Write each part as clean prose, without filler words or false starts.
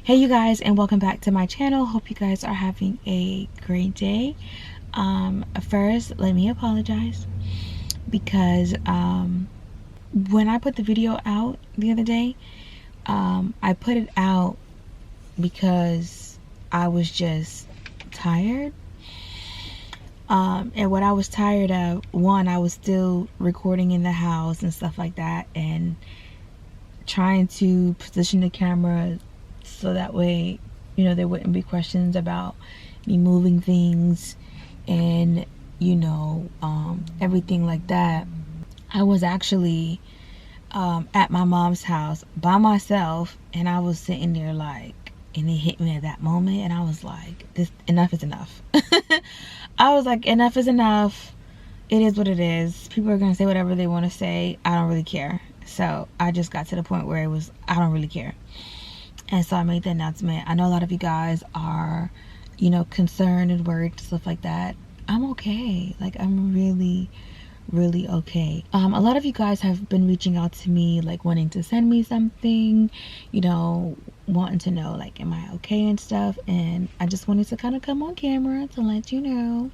Hey you guys, and welcome back to my channel. Hope you guys are having a great day. First, let me apologize because when I put the video out the other day, I put it out because I was just tired. And what I was tired of, one, I was still recording in the house and stuff like that, and trying to position the camera so that way, you know, there wouldn't be questions about me moving things and, you know, everything like that. I was actually at my mom's house by myself, and I was sitting there like, and it hit me at that moment, and I was like, this, enough is enough. I was like, enough is enough. It is what it is. People are gonna say whatever they want to say. I don't really care. So I just got to the point where it was, I don't really care. And so I made the announcement. I know a lot of you guys are, you know, concerned and worried, stuff like that. I'm okay. Like, I'm really okay. A lot of you guys have been reaching out to me, like wanting to send me something, you know, wanting to know, like, am I okay and stuff. And I just wanted to kind of come on camera to let you know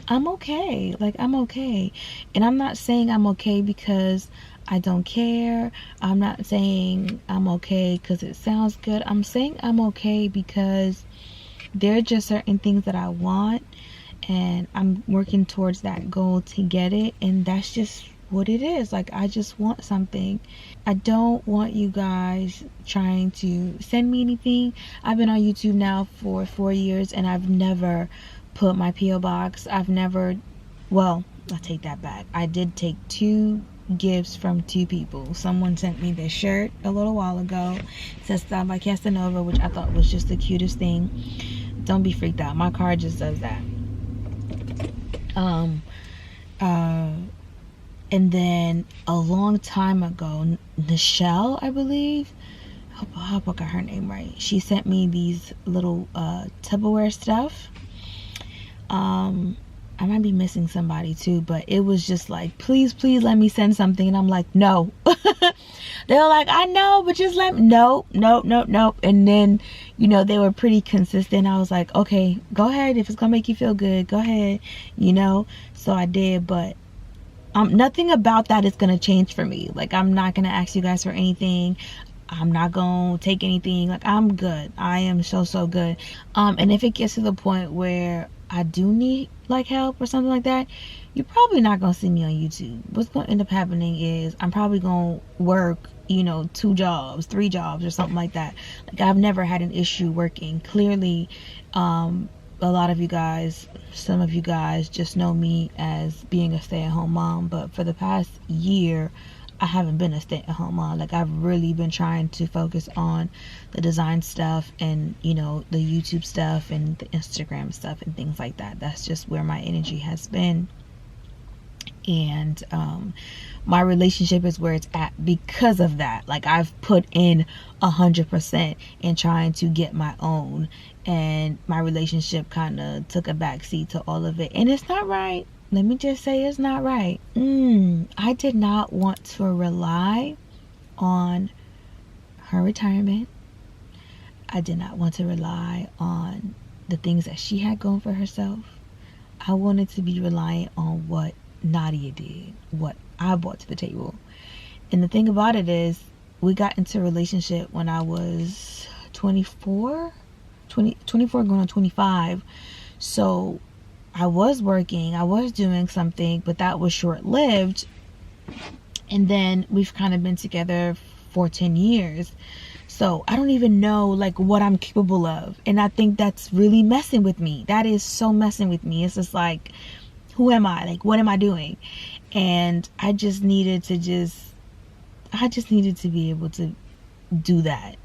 I'm okay. Like, I'm okay. And I'm not saying I'm okay because I don't care. I'm not saying I'm okay because it sounds good. I'm saying I'm okay because there are just certain things that I want, and I'm working towards that goal to get it, and that's just what it is. Like, I just want something. I don't want you guys trying to send me anything. I've been on YouTube now for 4 years, and I've never put my P.O. box. I've never, well, I take that back. I did take 2 gifts from 2 people. Someone sent me this shirt a little while ago. It says styled by Casanova, which I thought was just the cutest thing. Don't be freaked out. My card just does that. And then a long time ago, Nichelle, I believe, I hope I got her name right. She sent me these little Tupperware stuff. I might be missing somebody too, but it was just like, please let me send something. And I'm like, no. They're like, I know, but just let me, nope. And then, you know, they were pretty consistent. I was like, okay, go ahead. If it's gonna make you feel good, go ahead, you know. So I did, but nothing about that is gonna change for me. Like, I'm not gonna ask you guys for anything. I'm not gonna take anything. Like, I'm good. I am so good. And if it gets to the point where I do need like help or something like that, you're probably not gonna see me on YouTube. What's gonna end up happening is I'm probably gonna work, you know, 2 jobs, 3 jobs or something like that. Like, I've never had an issue working. Clearly, a lot of you guys, some of you guys just know me as being a stay-at-home mom, but for the past year I haven't been a stay-at-home mom. Like, I've really been trying to focus on the design stuff and, you know, the YouTube stuff and the Instagram stuff and things like that. That's just where my energy has been. And my relationship is where it's at because of that. Like, I've put in 100% in trying to get my own, and my relationship kind of took a backseat to all of it, and it's not right. Let me just say, it's not right. I did not want to rely on her retirement. I did not want to rely on the things that she had going for herself. I wanted to be reliant on what Nadia did, what I brought to the table. And the thing about it is, we got into a relationship when I was 24 going on 25. So I was working, I was doing something, but that was short-lived. And then we've kind of been together for 10 years. So I don't even know, like, what I'm capable of. And I think that's really messing with me. That is so messing with me. It's just like, who am I? Like, what am I doing? And I just needed to be able to do that.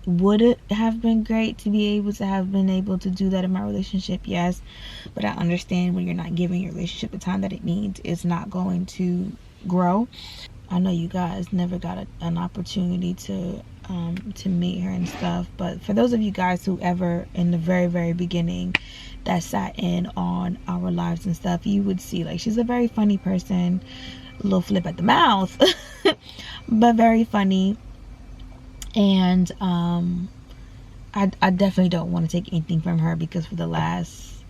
Would it have been great to be able to have been able to do that in my relationship? Yes. But I understand when you're not giving your relationship the time that it needs, it's not going to grow. I know you guys never got an opportunity to meet her and stuff, but for those of you guys who ever in the very beginning that sat in on our lives and stuff, you would see, like, she's a very funny person, a little flip at the mouth, but very funny. And I definitely don't want to take anything from her, because for the last,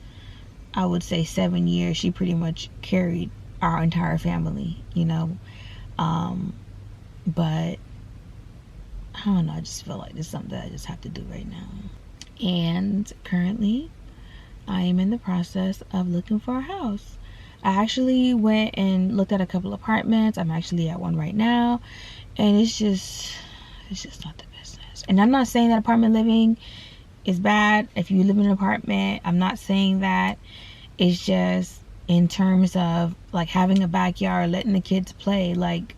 I would say, 7 years, she pretty much carried our entire family, you know. But I don't know, I just feel like it's something that I just have to do right now. And currently I am in the process of looking for a house. I actually went and looked at a couple apartments. I'm actually at one right now, and it's just not the business. And I'm not saying that apartment living is bad. If you live in an apartment, I'm not saying that. It's just in terms of like having a backyard, letting the kids play, like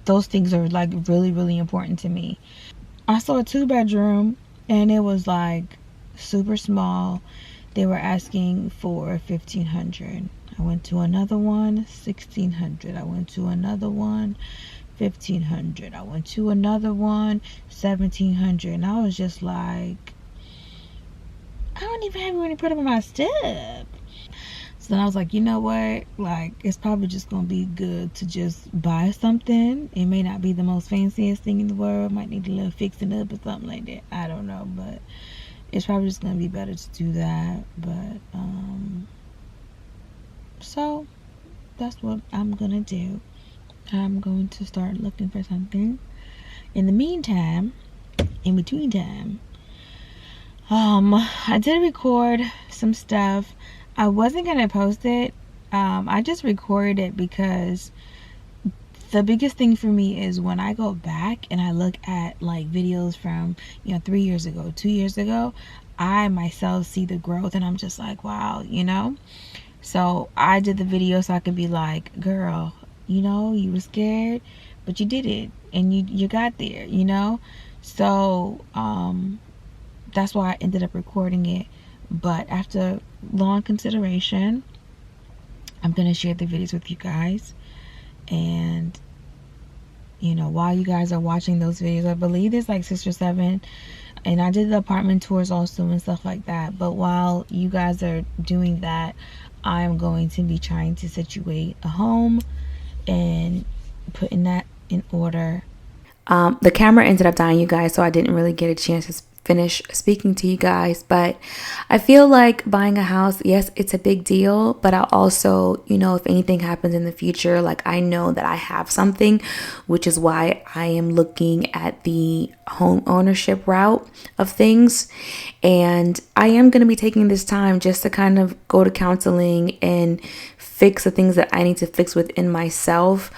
those things are like really, really important to me. I saw a 2-bedroom and it was like super small. They were asking for $1,500. I went to another one, $1,600. I went to another one, $1,500. I went to another one, $1,700. And I was just like, I don't even have any put up on my step. So then I was like, you know what? Like, it's probably just gonna be good to just buy something. It may not be the most fanciest thing in the world. Might need a little fixing up or something like that. I don't know, but it's probably just gonna be better to do that. But so that's what I'm gonna do. I'm going to start looking for something. In the meantime, in between time, I did record some stuff. I wasn't gonna post it. I just recorded it because the biggest thing for me is when I go back and I look at like videos from 3 years ago, 2 years ago, I myself see the growth and I'm just like, wow, so I did the video so I could be like, girl, you were scared, but you did it and you got there, so that's why I ended up recording it. But after long consideration, I'm gonna share the videos with you guys. And while you guys are watching those videos, I believe there's like 6 or 7, and I did the apartment tours also and stuff like that. But while you guys are doing that, I'm going to be trying to situate a home and putting that in order. The camera ended up dying, you guys, so I didn't really get a chance to finish speaking to you guys. But I feel like buying a house, yes, it's a big deal, but I also, if anything happens in the future, like I know that I have something, which is why I am looking at the home ownership route of things. And I am going to be taking this time just to kind of go to counseling and fix the things that I need to fix within myself.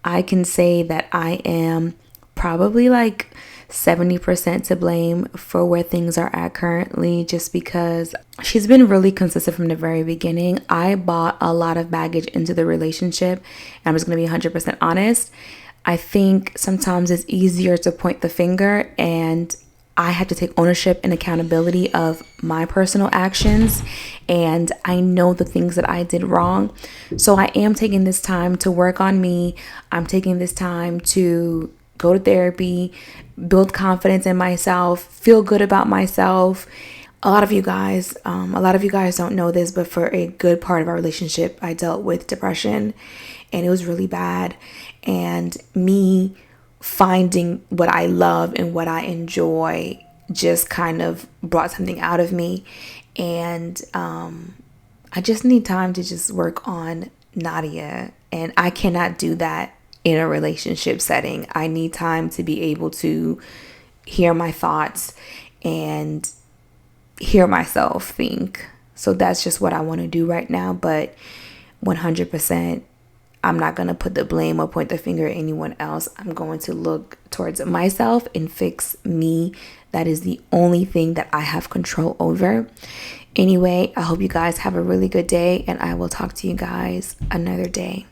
I can say that I am probably like 70% to blame for where things are at currently, just because she's been really consistent from the very beginning. I bought a lot of baggage into the relationship, and I'm just going to be 100% honest. I think sometimes it's easier to point the finger, and I have to take ownership and accountability of my personal actions, and I know the things that I did wrong. So I am taking this time to work on me. I'm taking this time to go to therapy, build confidence in myself, feel good about myself. A lot of you guys don't know this, but for a good part of our relationship, I dealt with depression, and it was really bad. And me finding what I love and what I enjoy just kind of brought something out of me. And I just need time to just work on Nadia, and I cannot do that in a relationship setting. I need time to be able to hear my thoughts and hear myself think. So that's just what I want to do right now. But 100%, I'm not going to put the blame or point the finger at anyone else. I'm going to look towards myself and fix me. That is the only thing that I have control over. Anyway, I hope you guys have a really good day, and I will talk to you guys another day.